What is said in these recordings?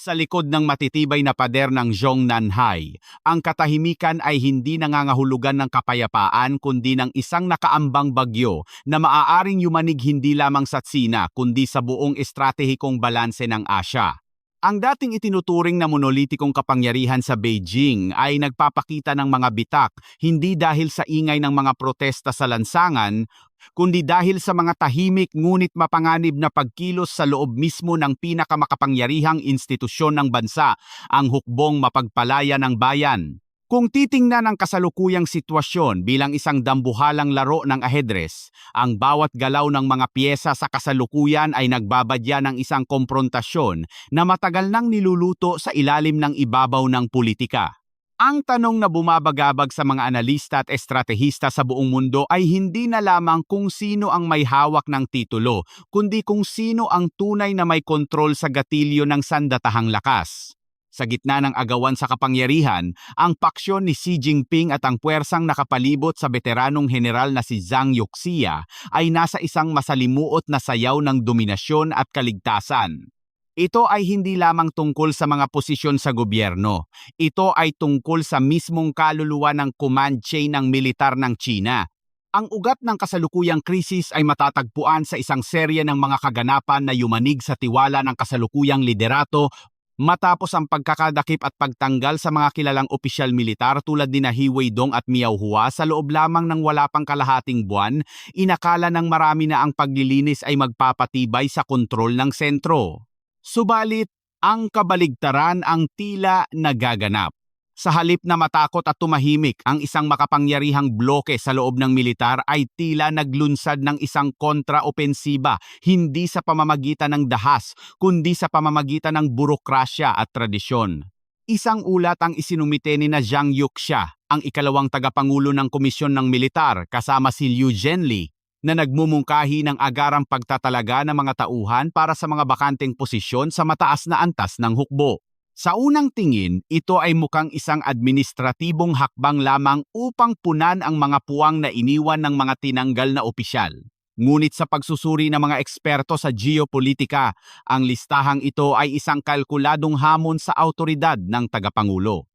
Sa likod ng matitibay na pader ng Zhongnanhai, ang katahimikan ay hindi nangangahulugan ng kapayapaan kundi ng isang nakaambang bagyo na maaaring yumanig hindi lamang sa Tsina kundi sa buong estratehikong balanse ng Asya. Ang dating itinuturing na monolitikong kapangyarihan sa Beijing ay nagpapakita ng mga bitak hindi dahil sa ingay ng mga protesta sa lansangan, kundi dahil sa mga tahimik ngunit mapanganib na pagkilos sa loob mismo ng pinakamakapangyarihang institusyon ng bansa, ang hukbong mapagpalaya ng bayan. Kung titingnan ang kasalukuyang sitwasyon bilang isang dambuhalang laro ng ahedres, ang bawat galaw ng mga piyesa sa kasalukuyan ay nagbabadya ng isang komprontasyon na matagal nang niluluto sa ilalim ng ibabaw ng politika. Ang tanong na bumabagabag sa mga analista at estratehista sa buong mundo ay hindi na lamang kung sino ang may hawak ng titulo, kundi kung sino ang tunay na may kontrol sa gatilyo ng sandatahang lakas. Sa gitna ng agawan sa kapangyarihan, ang paksyon ni Xi Jinping at ang puwersang nakapalibot sa veteranong general na si Zhang Yuxia ay nasa isang masalimuot na sayaw ng dominasyon at kaligtasan. Ito ay hindi lamang tungkol sa mga posisyon sa gobyerno. Ito ay tungkol sa mismong kaluluwa ng command chain ng militar ng China. Ang ugat ng kasalukuyang krisis ay matatagpuan sa isang serye ng mga kaganapan na yumanig sa tiwala ng kasalukuyang liderato matapos ang pagkakadakip at pagtanggal sa mga kilalang opisyal militar tulad ni He Weidong at Miao Hua sa loob lamang ng wala pang kalahating buwan, inakala ng marami na ang paglilinis ay magpapatibay sa kontrol ng sentro. Subalit, ang kabaligtaran ang tila nagaganap. Sa halip na matakot at tumahimik, ang isang makapangyarihang bloke sa loob ng militar ay tila naglunsad ng isang kontraopensiba, hindi sa pamamagitan ng dahas, kundi sa pamamagitan ng burokrasya at tradisyon. Isang ulat ang isinumite ni Zhang Yuxia, ang ikalawang tagapangulo ng komisyon ng militar kasama si Liu Zhenli, na nagmumungkahi ng agarang pagtatalaga ng mga tauhan para sa mga bakanteng posisyon sa mataas na antas ng hukbo. Sa unang tingin, ito ay mukhang isang administratibong hakbang lamang upang punan ang mga puwang na iniwan ng mga tinanggal na opisyal. Ngunit sa pagsusuri ng mga eksperto sa geopolitika, ang listahang ito ay isang kalkuladong hamon sa autoridad ng tagapangulo.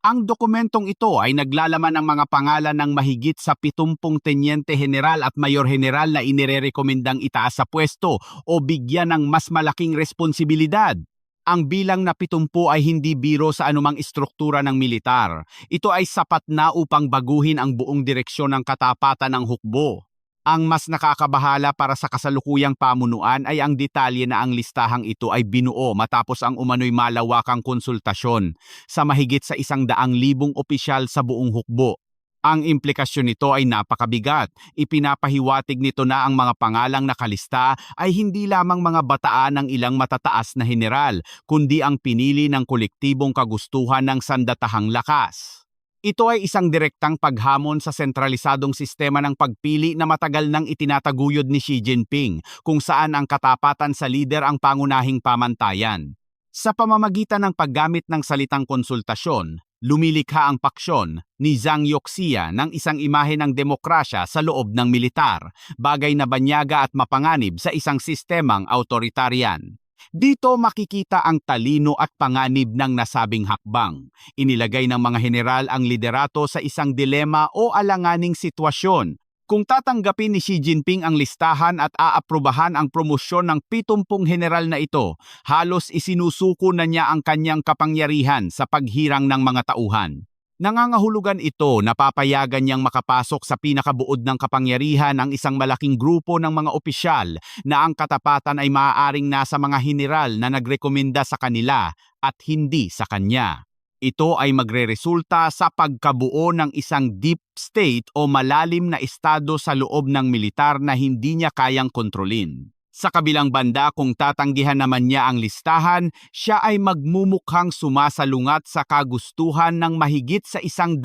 Ang dokumentong ito ay naglalaman ng mga pangalan ng mahigit sa 70 tenyente general at mayor general na inirerekomendang itaas sa pwesto o bigyan ng mas malaking responsibilidad. Ang bilang na 70 ay hindi biro sa anumang istruktura ng militar. Ito ay sapat na upang baguhin ang buong direksyon ng katapatan ng hukbo. Ang mas nakakabahala para sa kasalukuyang pamunuan ay ang detalye na ang listahang ito ay binuo matapos ang umano'y malawakang konsultasyon sa mahigit sa 100,000 opisyal sa buong hukbo. Ang implikasyon nito ay napakabigat. Ipinapahiwatig nito na ang mga pangalang nakalista ay hindi lamang mga bataan ng ilang matataas na general, kundi ang pinili ng kolektibong kagustuhan ng sandatahang lakas. Ito ay isang direktang paghamon sa sentralisadong sistema ng pagpili na matagal nang itinataguyod ni Xi Jinping, kung saan ang katapatan sa lider ang pangunahing pamantayan. Sa pamamagitan ng paggamit ng salitang konsultasyon, lumilikha ang paksyon ni Zhang Yuxia ng isang imahe ng demokrasya sa loob ng militar, bagay na banyaga at mapanganib sa isang sistemang autoritarian. Dito makikita ang talino at panganib ng nasabing hakbang. Inilagay ng mga general ang liderato sa isang dilema o alanganing sitwasyon. Kung tatanggapin ni Xi Jinping ang listahan at aaprubahan ang promosyon ng 70 general na ito, halos isinusuko na niya ang kanyang kapangyarihan sa paghirang ng mga tauhan. Nangangahulugan ito na papayagan niyang makapasok sa pinakabuod ng kapangyarihan ang isang malaking grupo ng mga opisyal na ang katapatan ay maaaring nasa mga general na nagrekomenda sa kanila at hindi sa kanya. Ito ay magreresulta sa pagkabuo ng isang deep state o malalim na estado sa loob ng militar na hindi niya kayang kontrolin. Sa kabilang banda, kung tatanggihan naman niya ang listahan, siya ay magmumukhang sumasalungat sa kagustuhan ng mahigit sa 100,000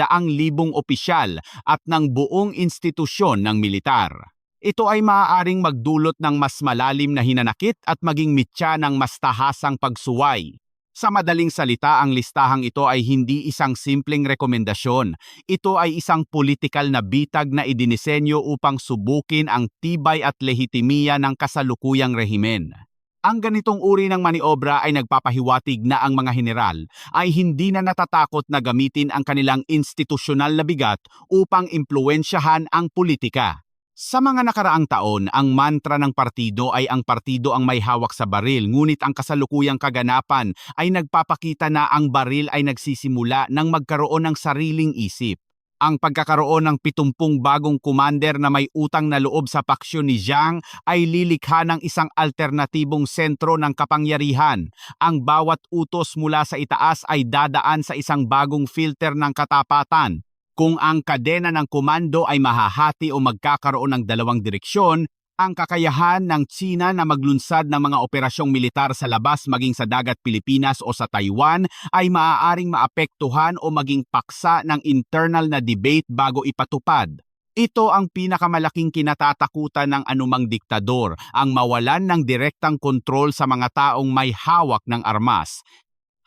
opisyal at ng buong institusyon ng militar. Ito ay maaaring magdulot ng mas malalim na hinanakit at maging mitya ng mas tahasang pagsuway. Sa madaling salita, ang listahang ito ay hindi isang simpleng rekomendasyon. Ito ay isang politikal na bitag na idinisenyo upang subukin ang tibay at lehitimiya ng kasalukuyang rehimen. Ang ganitong uri ng maniobra ay nagpapahiwatig na ang mga general ay hindi na natatakot na gamitin ang kanilang institusyonal na bigat upang impluwensyahan ang politika. Sa mga nakaraang taon, ang mantra ng partido ay ang partido ang may hawak sa baril, ngunit ang kasalukuyang kaganapan ay nagpapakita na ang baril ay nagsisimula ng magkaroon ng sariling isip. Ang pagkakaroon ng 70 bagong commander na may utang na loob sa paksyon ni Jiang ay lilikha ng isang alternatibong sentro ng kapangyarihan. Ang bawat utos mula sa itaas ay dadaan sa isang bagong filter ng katapatan. Kung ang kadena ng komando ay mahahati o magkakaroon ng dalawang direksyon, ang kakayahan ng Tsina na maglunsad ng mga operasyong militar sa labas maging sa dagat Pilipinas o sa Taiwan ay maaaring maapektuhan o maging paksa ng internal na debate bago ipatupad. Ito ang pinakamalaking kinatatakutan ng anumang diktador, ang mawalan ng direktang kontrol sa mga taong may hawak ng armas.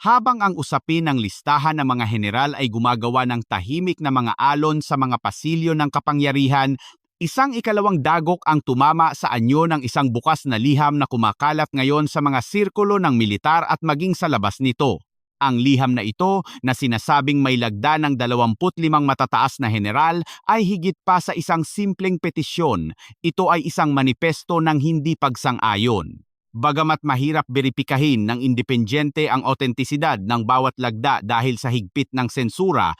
Habang ang usapin ng listahan ng mga general ay gumagawa ng tahimik na mga alon sa mga pasilyo ng kapangyarihan, isang ikalawang dagok ang tumama sa anyo ng isang bukas na liham na kumakalat ngayon sa mga sirkulo ng militar at maging sa labas nito. Ang liham na ito, na sinasabing may lagda ng 25 matataas na general, ay higit pa sa isang simpleng petisyon. Ito ay isang manipesto ng hindi pagsang-ayon. Bagamat mahirap beripikahin ng independyente ang otentisidad ng bawat lagda dahil sa higpit ng sensura,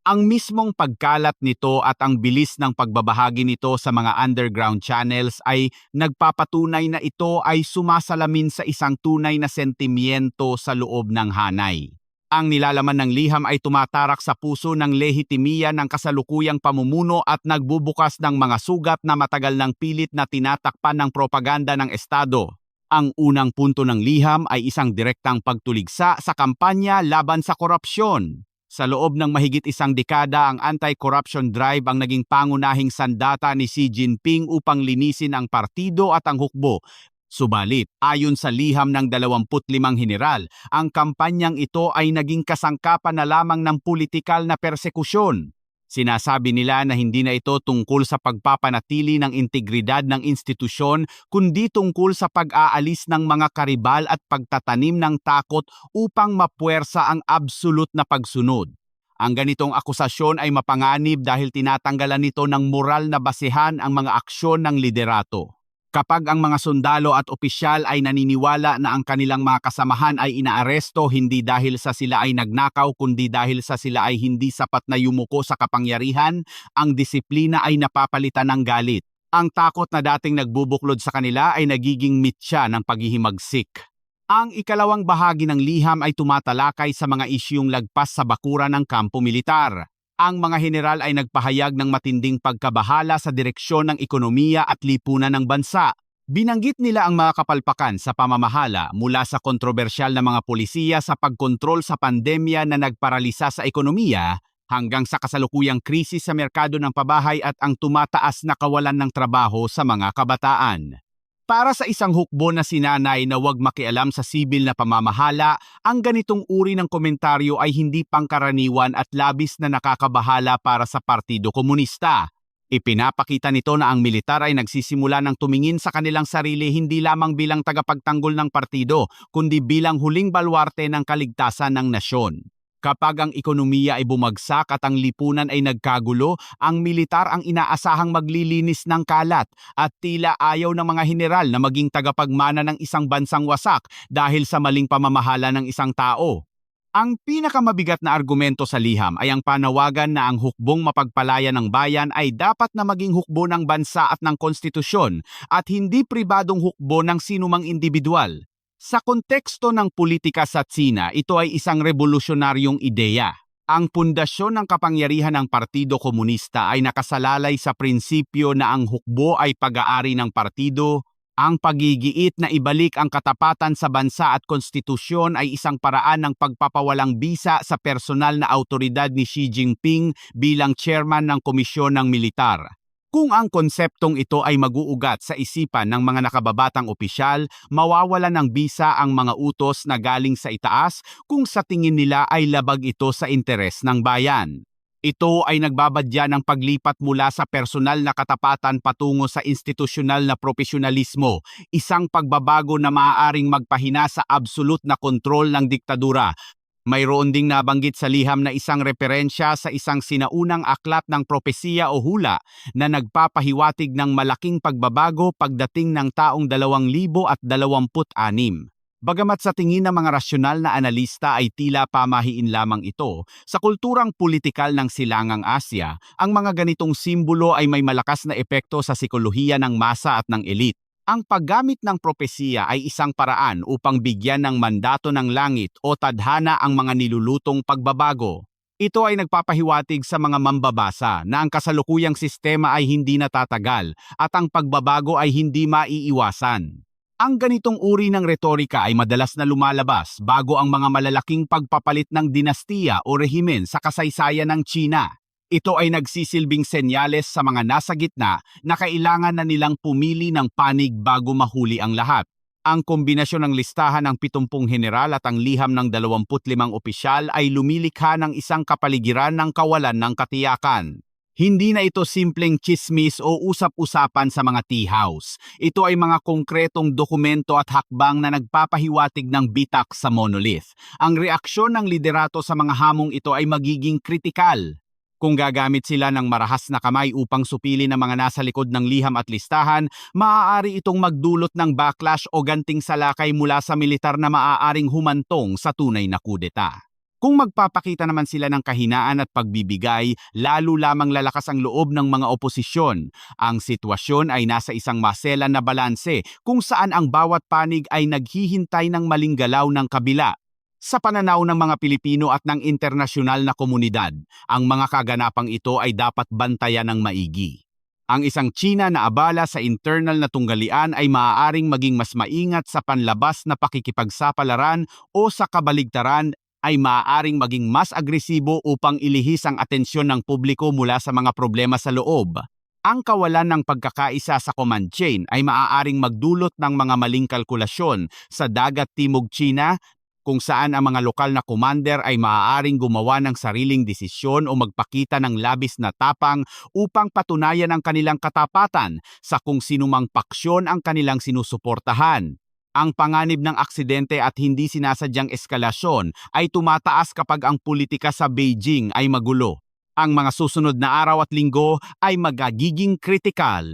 ang mismong pagkalat nito at ang bilis ng pagbabahagi nito sa mga underground channels ay nagpapatunay na ito ay sumasalamin sa isang tunay na sentimiento sa loob ng hanay. Ang nilalaman ng liham ay tumatarak sa puso ng lehitimiya ng kasalukuyang pamumuno at nagbubukas ng mga sugat na matagal ng pilit na tinatakpan ng propaganda ng Estado. Ang unang punto ng liham ay isang direktang pagtuligsa sa kampanya laban sa korupsyon. Sa loob ng mahigit isang dekada, ang anti-corruption drive ang naging pangunahing sandata ni Xi Jinping upang linisin ang partido at ang hukbo. Subalit, ayon sa liham ng 25 general, ang kampanyang ito ay naging kasangkapan na lamang ng politikal na persekusyon. Sinasabi nila na hindi na ito tungkol sa pagpapanatili ng integridad ng institusyon, kundi tungkol sa pag-aalis ng mga karibal at pagtatanim ng takot upang mapuwersa ang absolute na pagsunod. Ang ganitong akusasyon ay mapanganib dahil tinatanggalan nito ng moral na basehan ang mga aksyon ng liderato. Kapag ang mga sundalo at opisyal ay naniniwala na ang kanilang mga kasamahan ay inaaresto hindi dahil sa sila ay nagnakaw kundi dahil sa sila ay hindi sapat na yumuko sa kapangyarihan, ang disiplina ay napapalitan ng galit. Ang takot na dating nagbubuklod sa kanila ay nagiging mitya ng paghihimagsik. Ang ikalawang bahagi ng liham ay tumatalakay sa mga isyung lagpas sa bakura ng kampo militar. Ang mga general ay nagpahayag ng matinding pagkabahala sa direksyon ng ekonomiya at lipunan ng bansa. Binanggit nila ang mga kapalpakan sa pamamahala mula sa kontrobersyal na mga polisiya sa pagkontrol sa pandemya na nagparalisa sa ekonomiya hanggang sa kasalukuyang krisis sa merkado ng pabahay at ang tumataas na kawalan ng trabaho sa mga kabataan. Para sa isang hukbo na sinanay na huwag makialam sa sibil na pamamahala, ang ganitong uri ng komentaryo ay hindi pangkaraniwan at labis na nakakabahala para sa Partido Komunista. Ipinapakita nito na ang militar ay nagsisimula ng tumingin sa kanilang sarili hindi lamang bilang tagapagtanggol ng partido, kundi bilang huling balwarte ng kaligtasan ng nasyon. Kapag ang ekonomiya ay bumagsak at ang lipunan ay nagkagulo, ang militar ang inaasahang maglilinis ng kalat at tila ayaw ng mga general na maging tagapagmana ng isang bansang wasak dahil sa maling pamamahala ng isang tao. Ang pinakamabigat na argumento sa liham ay ang panawagan na ang hukbong mapagpalaya ng bayan ay dapat na maging hukbo ng bansa at ng konstitusyon at hindi pribadong hukbo ng sinumang individual. Sa konteksto ng politika sa Tsina, ito ay isang revolusyonaryong ideya. Ang pundasyon ng kapangyarihan ng Partido Komunista ay nakasalalay sa prinsipyo na ang hukbo ay pag-aari ng partido. Ang pagigiit na ibalik ang katapatan sa bansa at konstitusyon ay isang paraan ng pagpapawalang bisa sa personal na autoridad ni Xi Jinping bilang chairman ng Komisyon ng Militar. Kung ang konseptong ito ay mag-uugat sa isipan ng mga nakababatang opisyal, mawawalan ng bisa ang mga utos na galing sa itaas kung sa tingin nila ay labag ito sa interes ng bayan. Ito ay nagbabadya ng paglipat mula sa personal na katapatan patungo sa institusyonal na profesionalismo, isang pagbabago na maaaring magpahina sa absolute na kontrol ng diktadura. Mayroon ding nabanggit sa liham na isang referensya sa isang sinaunang aklat ng propesiya o hula na nagpapahiwatig ng malaking pagbabago pagdating ng taong 2026. Bagamat sa tingin ng mga rasyonal na analista ay tila pamahiin lamang ito, sa kulturang politikal ng Silangang Asya, ang mga ganitong simbolo ay may malakas na epekto sa sikolohiya ng masa at ng elite. Ang paggamit ng propesiya ay isang paraan upang bigyan ng mandato ng langit o tadhana ang mga nilulutong pagbabago. Ito ay nagpapahiwatig sa mga mambabasa na ang kasalukuyang sistema ay hindi natatagal at ang pagbabago ay hindi maiiwasan. Ang ganitong uri ng retorika ay madalas na lumalabas bago ang mga malalaking pagpapalit ng dinastiya o rehimen sa kasaysayan ng China. Ito ay nagsisilbing senyales sa mga nasa gitna na kailangan na nilang pumili ng panig bago mahuli ang lahat. Ang kombinasyon ng listahan ng 70 general at ang liham ng 25 opisyal ay lumilikha ng isang kapaligiran ng kawalan ng katiyakan. Hindi na ito simpleng chismis o usap-usapan sa mga tea house. Ito ay mga konkretong dokumento at hakbang na nagpapahiwatig ng bitak sa monolith. Ang reaksyon ng liderato sa mga hamong ito ay magiging kritikal. Kung gagamit sila ng marahas na kamay upang supilin ang mga nasa likod ng liham at listahan, maaari itong magdulot ng backlash o ganting salakay mula sa militar na maaaring humantong sa tunay na kudeta. Kung magpapakita naman sila ng kahinaan at pagbibigay, lalo lamang lalakas ang loob ng mga oposisyon. Ang sitwasyon ay nasa isang maselan na balanse kung saan ang bawat panig ay naghihintay ng maling galaw ng kabila. Sa pananaw ng mga Pilipino at ng internasyonal na komunidad, ang mga kaganapang ito ay dapat bantayan ng maigi. Ang isang China na abala sa internal na tunggalian ay maaaring maging mas maingat sa panlabas na pakikipagsapalaran o sa kabaligtaran ay maaaring maging mas agresibo upang ilihis ang atensyon ng publiko mula sa mga problema sa loob. Ang kawalan ng pagkakaisa sa command chain ay maaaring magdulot ng mga maling kalkulasyon sa dagat timog China kung saan ang mga lokal na commander ay maaaring gumawa ng sariling desisyon o magpakita ng labis na tapang upang patunayan ang kanilang katapatan sa kung sinumang paksyon ang kanilang sinusuportahan. Ang panganib ng aksidente at hindi sinasadyang eskalasyon ay tumataas kapag ang politika sa Beijing ay magulo. Ang mga susunod na araw at linggo ay magagiging kritikal.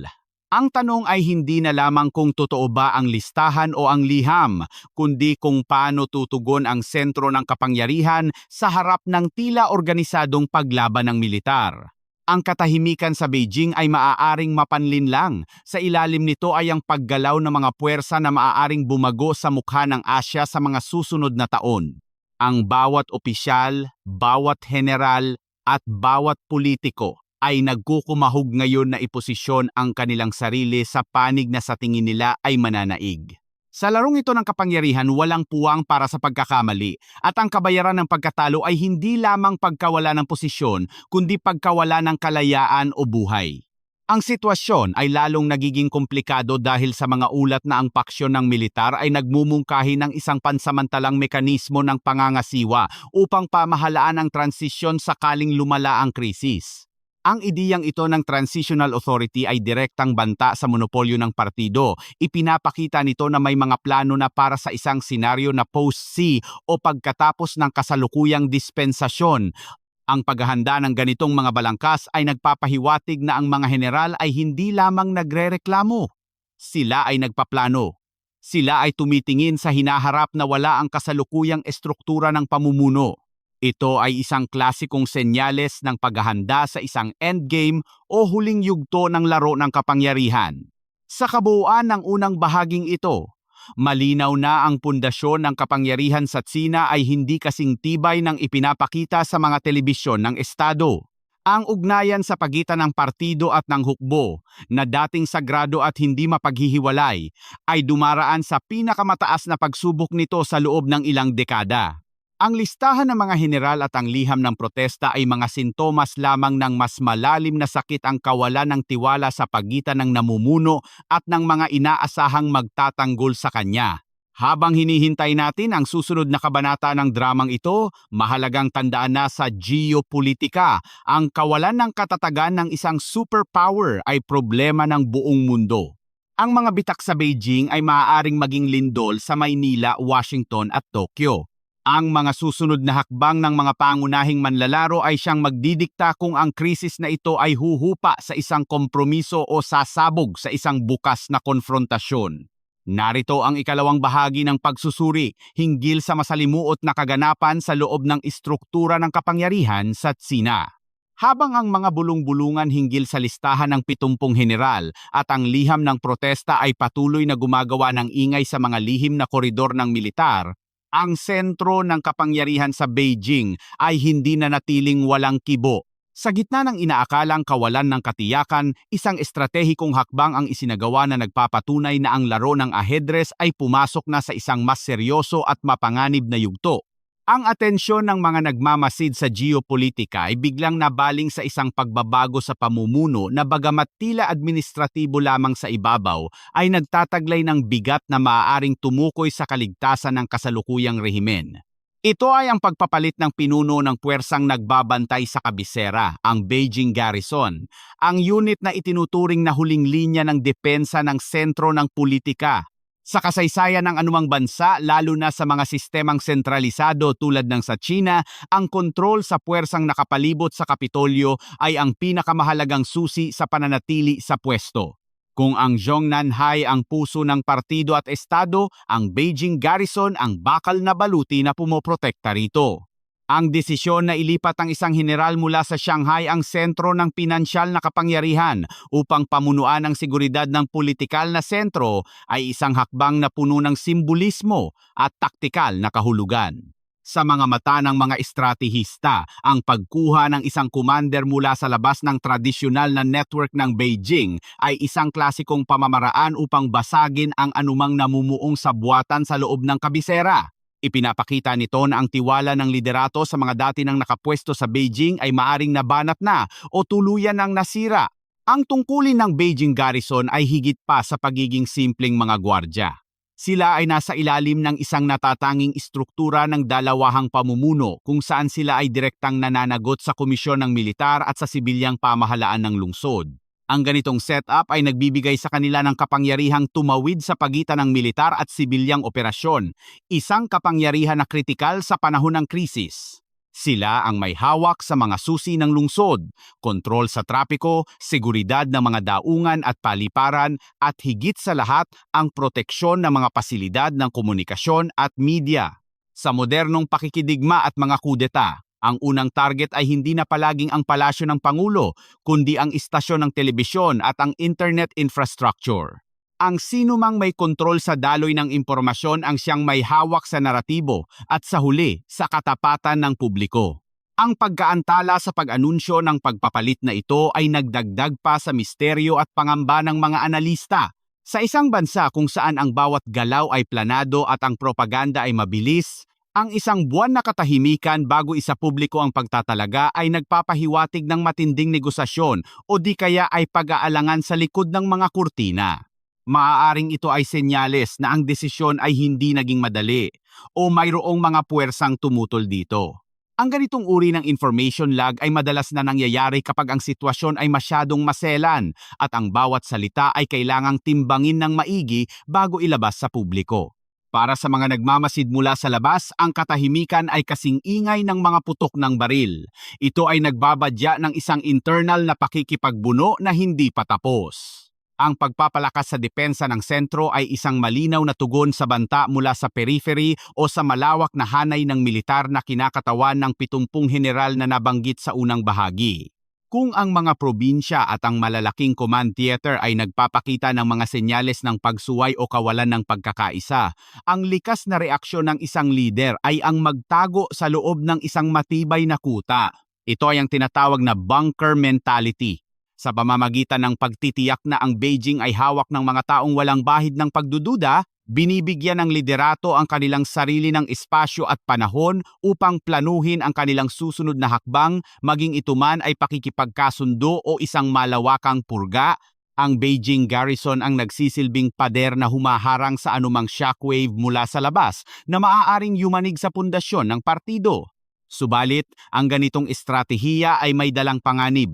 Ang tanong ay hindi na lamang kung totoo ba ang listahan o ang liham, kundi kung paano tutugon ang sentro ng kapangyarihan sa harap ng tila organisadong paglaban ng militar. Ang katahimikan sa Beijing ay maaaring mapanlin lang. Sa ilalim nito ay ang paggalaw ng mga puwersa na maaaring bumago sa mukha ng Asya sa mga susunod na taon. Ang bawat opisyal, bawat general, at bawat politiko ay nagkukumahog ngayon na iposisyon ang kanilang sarili sa panig na sa tingin nila ay mananaig. Sa larong ito ng kapangyarihan, walang puwang para sa pagkakamali at ang kabayaran ng pagkatalo ay hindi lamang pagkawala ng posisyon kundi pagkawala ng kalayaan o buhay. Ang sitwasyon ay lalong nagiging komplikado dahil sa mga ulat na ang paksyon ng militar ay nagmumungkahi ng isang pansamantalang mekanismo ng pangangasiwa upang pamahalaan ang transisyon sakaling lumala ang krisis. Ang ideyang ito ng Transitional Authority ay direktang banta sa monopolyo ng partido. Ipinapakita nito na may mga plano na para sa isang senaryo na post-C o pagkatapos ng kasalukuyang dispensasyon. Ang paghahanda ng ganitong mga balangkas ay nagpapahiwatig na ang mga general ay hindi lamang nagrereklamo. Sila ay nagpaplano. Sila ay tumitingin sa hinaharap na wala ang kasalukuyang estruktura ng pamumuno. Ito ay isang klasikong senyales ng paghahanda sa isang endgame o huling yugto ng laro ng kapangyarihan. Sa kabuuan ng unang bahaging ito, malinaw na ang pundasyon ng kapangyarihan sa Tsina ay hindi kasing tibay ng ipinapakita sa mga telebisyon ng Estado. Ang ugnayan sa pagitan ng partido at ng hukbo, na dating sagrado at hindi mapaghihiwalay, ay dumaraan sa pinakamataas na pagsubok nito sa loob ng ilang dekada. Ang listahan ng mga general at ang liham ng protesta ay mga sintomas lamang ng mas malalim na sakit ang kawalan ng tiwala sa pagitan ng namumuno at ng mga inaasahang magtatanggol sa kanya. Habang hinihintay natin ang susunod na kabanata ng dramang ito, mahalagang tandaan na sa geopolitika, ang kawalan ng katatagan ng isang superpower ay problema ng buong mundo. Ang mga bitak sa Beijing ay maaaring maging lindol sa Maynila, Washington at Tokyo. Ang mga susunod na hakbang ng mga pangunahing manlalaro ay siyang magdidikta kung ang krisis na ito ay huhupa sa isang kompromiso o sasabog sa isang bukas na konfrontasyon. Narito ang ikalawang bahagi ng pagsusuri hinggil sa masalimuot na kaganapan sa loob ng istruktura ng kapangyarihan sa Tsina. Habang ang mga bulong-bulungan hinggil sa listahan ng 70 general at ang liham ng protesta ay patuloy na gumagawa ng ingay sa mga lihim na koridor ng militar, ang sentro ng kapangyarihan sa Beijing ay hindi na natiling walang kibo. Sa gitna ng inaakalang kawalan ng katiyakan, isang estratehikong hakbang ang isinagawa na nagpapatunay na ang laro ng ahedres ay pumasok na sa isang mas seryoso at mapanganib na yugto. Ang atensyon ng mga nagmamasid sa geopolitika ay biglang nabaling sa isang pagbabago sa pamumuno na bagamat tila administratibo lamang sa ibabaw, ay nagtataglay ng bigat na maaaring tumukoy sa kaligtasan ng kasalukuyang rehimen. Ito ay ang pagpapalit ng pinuno ng puwersang nagbabantay sa kabisera, ang Beijing Garrison, ang unit na itinuturing na huling linya ng depensa ng sentro ng politika. Sa kasaysayan ng anumang bansa, lalo na sa mga sistemang sentralisado tulad ng sa China, ang kontrol sa puwersang nakapalibot sa Kapitolyo ay ang pinakamahalagang susi sa pananatili sa pwesto. Kung ang Zhongnanhai ang puso ng partido at estado, ang Beijing Garrison ang bakal na baluti na pumoprotekta rito. Ang desisyon na ilipat ang isang general mula sa Shanghai ang sentro ng pinansyal na kapangyarihan upang pamunuan ang seguridad ng politikal na sentro ay isang hakbang na puno ng simbolismo at taktikal na kahulugan. Sa mga mata ng mga estratehista, ang pagkuha ng isang commander mula sa labas ng tradisyonal na network ng Beijing ay isang klasikong pamamaraan upang basagin ang anumang namumuong sabwatan sa loob ng kabisera. Ipinapakita nito na ang tiwala ng liderato sa mga dati nang nakapwesto sa Beijing ay maaring nabanat na o tuluyan ng nasira. Ang tungkulin ng Beijing Garrison ay higit pa sa pagiging simpleng mga gwardya. Sila ay nasa ilalim ng isang natatanging istruktura ng dalawahang pamumuno kung saan sila ay direktang nananagot sa komisyon ng militar at sa sibilyang pamahalaan ng lungsod. Ang ganitong setup ay nagbibigay sa kanila ng kapangyarihang tumawid sa pagitan ng militar at sibilyang operasyon, isang kapangyarihan na kritikal sa panahon ng krisis. Sila ang may hawak sa mga susi ng lungsod, kontrol sa trapiko, seguridad ng mga daungan at paliparan, at higit sa lahat ang proteksyon ng mga pasilidad ng komunikasyon at media. Sa modernong pakikidigma at mga kudeta, ang unang target ay hindi na palaging ang palasyo ng Pangulo, kundi ang istasyon ng telebisyon at ang internet infrastructure. Ang sinumang may kontrol sa daloy ng impormasyon ang siyang may hawak sa naratibo at sa huli, sa katapatan ng publiko. Ang pagkaantala sa pag-anunsyo ng pagpapalit na ito ay nagdagdag pa sa misteryo at pangamba ng mga analista. Sa isang bansa kung saan ang bawat galaw ay planado at ang propaganda ay mabilis, ang isang buwan na katahimikan bago isa publiko ang pagtatalaga ay nagpapahiwatig ng matinding negosasyon o di kaya ay pag-aalangan sa likod ng mga kurtina. Maaaring ito ay senyales na ang desisyon ay hindi naging madali o mayroong mga puwersang tumutol dito. Ang ganitong uri ng information lag ay madalas na nangyayari kapag ang sitwasyon ay masyadong maselan at ang bawat salita ay kailangang timbangin ng maigi bago ilabas sa publiko. Para sa mga nagmamasid mula sa labas, ang katahimikan ay kasing ingay ng mga putok ng baril. Ito ay nagbabadya ng isang internal na pakikipagbuno na hindi patapos. Ang pagpapalakas sa depensa ng sentro ay isang malinaw na tugon sa banta mula sa periphery o sa malawak na hanay ng militar na kinakatawan ng 70 general na nabanggit sa unang bahagi. Kung ang mga probinsya at ang malalaking command theater ay nagpapakita ng mga senyales ng pagsuway o kawalan ng pagkakaisa, ang likas na reaksyon ng isang lider ay ang magtago sa loob ng isang matibay na kuta. Ito ay ang tinatawag na bunker mentality. Sa pamamagitan ng pagtitiyak na ang Beijing ay hawak ng mga taong walang bahid ng pagdududa, binibigyan ng liderato ang kanilang sarili ng espasyo at panahon upang planuhin ang kanilang susunod na hakbang, maging ito man ay pakikipagkasundo o isang malawakang purga. Ang Beijing garrison ang nagsisilbing pader na humaharang sa anumang shockwave mula sa labas na maaaring yumanig sa pundasyon ng partido. Subalit, ang ganitong estratehiya ay may dalang panganib.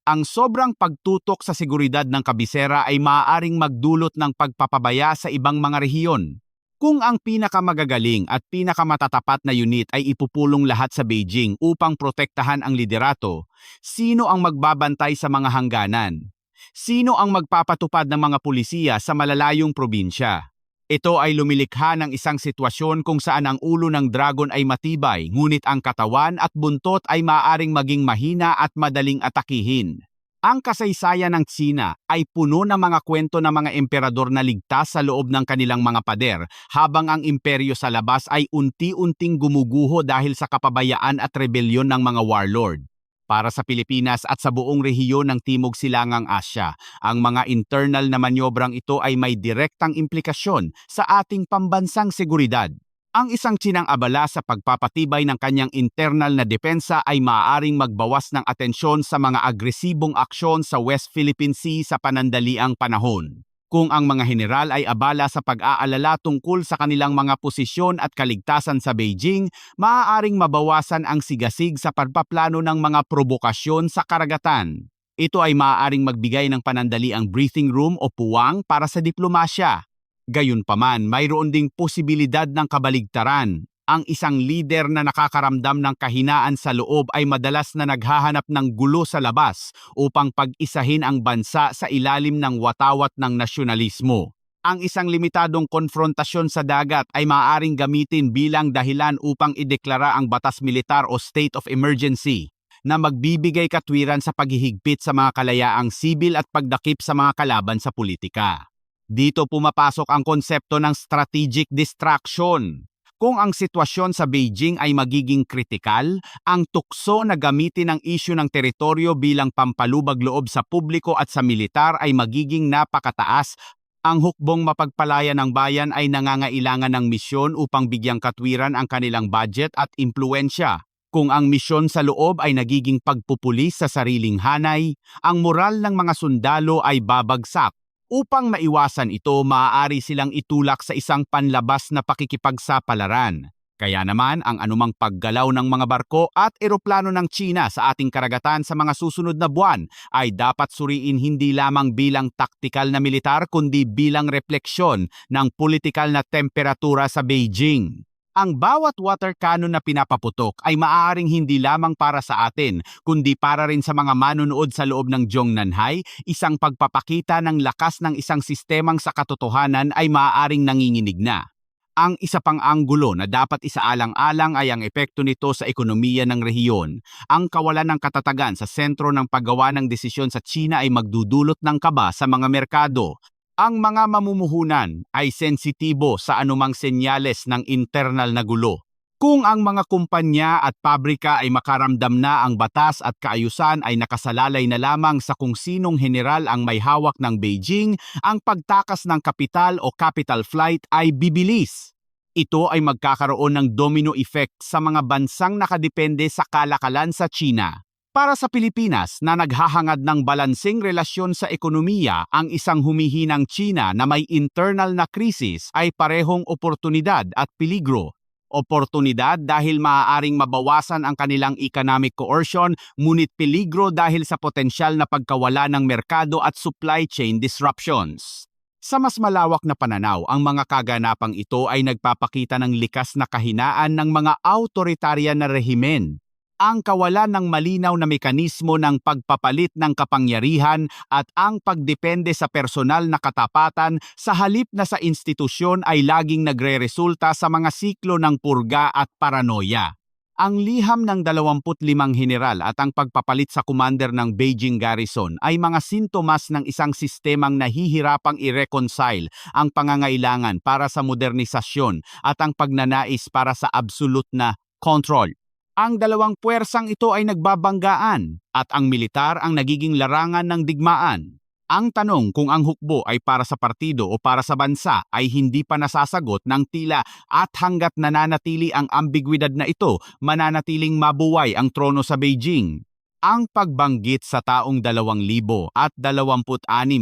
Ang sobrang pagtutok sa seguridad ng kabisera ay maaaring magdulot ng pagpapabaya sa ibang mga rehiyon. Kung ang pinakamagagaling at pinakamatatapat na unit ay ipupulong lahat sa Beijing upang protektahan ang liderato, sino ang magbabantay sa mga hangganan? Sino ang magpapatupad ng mga pulisiya sa malalayong probinsya? Ito ay lumilikha ng isang sitwasyon kung saan ang ulo ng dragon ay matibay, ngunit ang katawan at buntot ay maaaring maging mahina at madaling atakihin. Ang kasaysayan ng Tsina ay puno ng mga kwento ng mga emperador na ligtas sa loob ng kanilang mga pader, habang ang imperyo sa labas ay unti-unting gumuguho dahil sa kapabayaan at rebelyon ng mga warlord. Para sa Pilipinas at sa buong rehiyon ng Timog Silangang Asya, ang mga internal na manyobrang ito ay may direktang implikasyon sa ating pambansang seguridad. Ang isang Tsinang abala sa pagpapatibay ng kanyang internal na depensa ay maaaring magbawas ng atensyon sa mga agresibong aksyon sa West Philippine Sea sa panandaliang panahon. Kung ang mga general ay abala sa pag-aalala tungkol sa kanilang mga posisyon at kaligtasan sa Beijing, maaaring mabawasan ang sigasig sa pagpaplano ng mga probokasyon sa karagatan. Ito ay maaaring magbigay ng panandaliang breathing room o puwang para sa diplomasya. Gayunpaman, mayroon ding posibilidad ng kabaligtaran. Ang isang lider na nakakaramdam ng kahinaan sa loob ay madalas na naghahanap ng gulo sa labas upang pag-isahin ang bansa sa ilalim ng watawat ng nasyonalismo. Ang isang limitadong konfrontasyon sa dagat ay maaaring gamitin bilang dahilan upang ideklara ang batas militar o state of emergency na magbibigay katwiran sa paghihigpit sa mga kalayaang sibil at pagdakip sa mga kalaban sa politika. Dito pumapasok ang konsepto ng strategic distraction. Kung ang sitwasyon sa Beijing ay magiging kritikal, ang tukso na gamitin ang isyu ng teritoryo bilang pampalubag loob sa publiko at sa militar ay magiging napakataas. Ang hukbong mapagpalaya ng bayan ay nangangailangan ng misyon upang bigyang katwiran ang kanilang budget at impluensya. Kung ang misyon sa loob ay nagiging pagpupulis sa sariling hanay, ang moral ng mga sundalo ay babagsak. Upang maiwasan ito, maaari silang itulak sa isang panlabas na pakikipagsapalaran. Kaya naman, ang anumang paggalaw ng mga barko at eroplano ng Tsina sa ating karagatan sa mga susunod na buwan ay dapat suriin hindi lamang bilang taktikal na militar kundi bilang refleksyon ng politikal na temperatura sa Beijing. Ang bawat water cannon na pinapaputok ay maaaring hindi lamang para sa atin, kundi para rin sa mga manonood sa loob ng Zhongnanhai, isang pagpapakita ng lakas ng isang sistemang sa katotohanan ay maaaring nanginginig na. Ang isa pang anggulo na dapat isaalang-alang ay ang epekto nito sa ekonomiya ng rehiyon. Ang kawalan ng katatagan sa sentro ng paggawa ng desisyon sa Tsina ay magdudulot ng kaba sa mga merkado. Ang mga mamumuhunan ay sensitibo sa anumang senyales ng internal na gulo. Kung ang mga kumpanya at pabrika ay makaramdam na ang batas at kaayusan ay nakasalalay na lamang sa kung sinong general ang may hawak ng Beijing, ang pagtakas ng kapital o capital flight ay bibilis. Ito ay magkakaroon ng domino effect sa mga bansang nakadepende sa kalakalan sa China. Para sa Pilipinas na naghahangad ng balanseng relasyon sa ekonomiya, ang isang humihinang China na may internal na krisis ay parehong oportunidad at peligro. Oportunidad dahil maaaring mabawasan ang kanilang economic coercion, ngunit peligro dahil sa potensyal na pagkawala ng merkado at supply chain disruptions. Sa mas malawak na pananaw, ang mga kaganapang ito ay nagpapakita ng likas na kahinaan ng mga autoritaryan na rehimen. Ang kawalan ng malinaw na mekanismo ng pagpapalit ng kapangyarihan at ang pagdepende sa personal na katapatan sa halip na sa institusyon ay laging nagreresulta sa mga siklo ng purga at paranoia. Ang liham ng 25 general at ang pagpapalit sa commander ng Beijing garrison ay mga sintomas ng isang sistemang nahihirapang i-reconcile ang pangangailangan para sa modernisasyon at ang pagnanais para sa absolute na control. Ang dalawang puwersang ito ay nagbabanggaan at ang militar ang nagiging larangan ng digmaan. Ang tanong kung ang hukbo ay para sa partido o para sa bansa ay hindi pa nasasagot ng tila at hanggat nananatili ang ambigwidad na ito, mananatiling mabuway ang trono sa Beijing. Ang pagbanggit sa taong 2026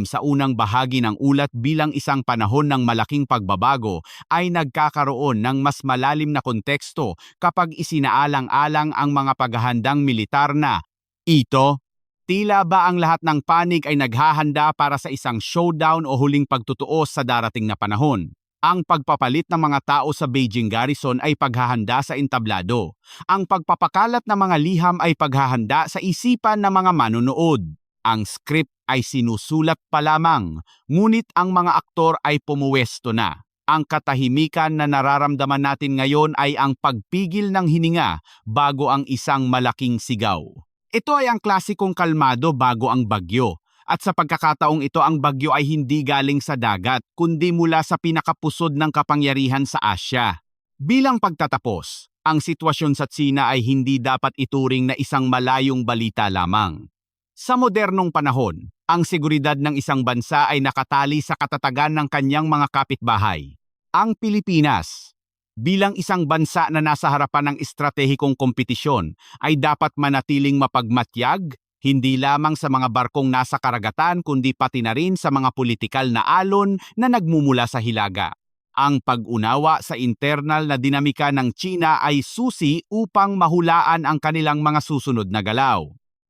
sa unang bahagi ng ulat bilang isang panahon ng malaking pagbabago ay nagkakaroon ng mas malalim na konteksto kapag isinaalang-alang ang mga paghahandang militar na ito. Tila ba ang lahat ng panig ay naghahanda para sa isang showdown o huling pagtutuos sa darating na panahon? Ang pagpapalit ng mga tao sa Beijing Garrison ay paghahanda sa entablado. Ang pagpapakalat ng mga liham ay paghahanda sa isipan ng mga manonood. Ang script ay sinusulat pa lamang, ngunit ang mga aktor ay pumuwesto na. Ang katahimikan na nararamdaman natin ngayon ay ang pagpigil ng hininga bago ang isang malaking sigaw. Ito ay ang klasikong kalmado bago ang bagyo. At sa pagkakataong ito, ang bagyo ay hindi galing sa dagat, kundi mula sa pinakapusod ng kapangyarihan sa Asya. Bilang pagtatapos, ang sitwasyon sa Tsina ay hindi dapat ituring na isang malayong balita lamang. Sa modernong panahon, ang seguridad ng isang bansa ay nakatali sa katatagan ng kanyang mga kapitbahay. Ang Pilipinas, bilang isang bansa na nasa harapan ng estratehikong kompetisyon, ay dapat manatiling mapagmatyag, hindi lamang sa mga barkong nasa karagatan kundi pati na rin sa mga politikal na alon na nagmumula sa hilaga. Ang pag-unawa sa internal na dinamika ng China ay susi upang mahulaan ang kanilang mga susunod na galaw.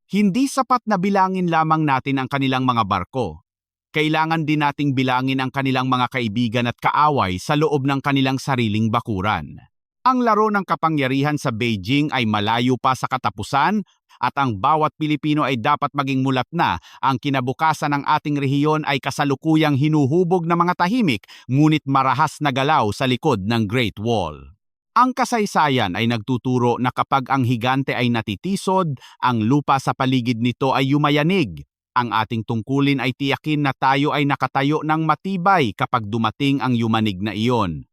Hindi sapat na bilangin lamang natin ang kanilang mga barko. Kailangan din nating bilangin ang kanilang mga kaibigan at kaaway sa loob ng kanilang sariling bakuran. Ang laro ng kapangyarihan sa Beijing ay malayo pa sa katapusan, at ang bawat Pilipino ay dapat maging mulat na ang kinabukasan ng ating rehiyon ay kasalukuyang hinuhubog ng mga tahimik ngunit marahas na galaw sa likod ng Great Wall. Ang kasaysayan ay nagtuturo na kapag ang higante ay natitisod, ang lupa sa paligid nito ay yumayanig. Ang ating tungkulin ay tiyakin na tayo ay nakatayo ng matibay kapag dumating ang yumanig na iyon.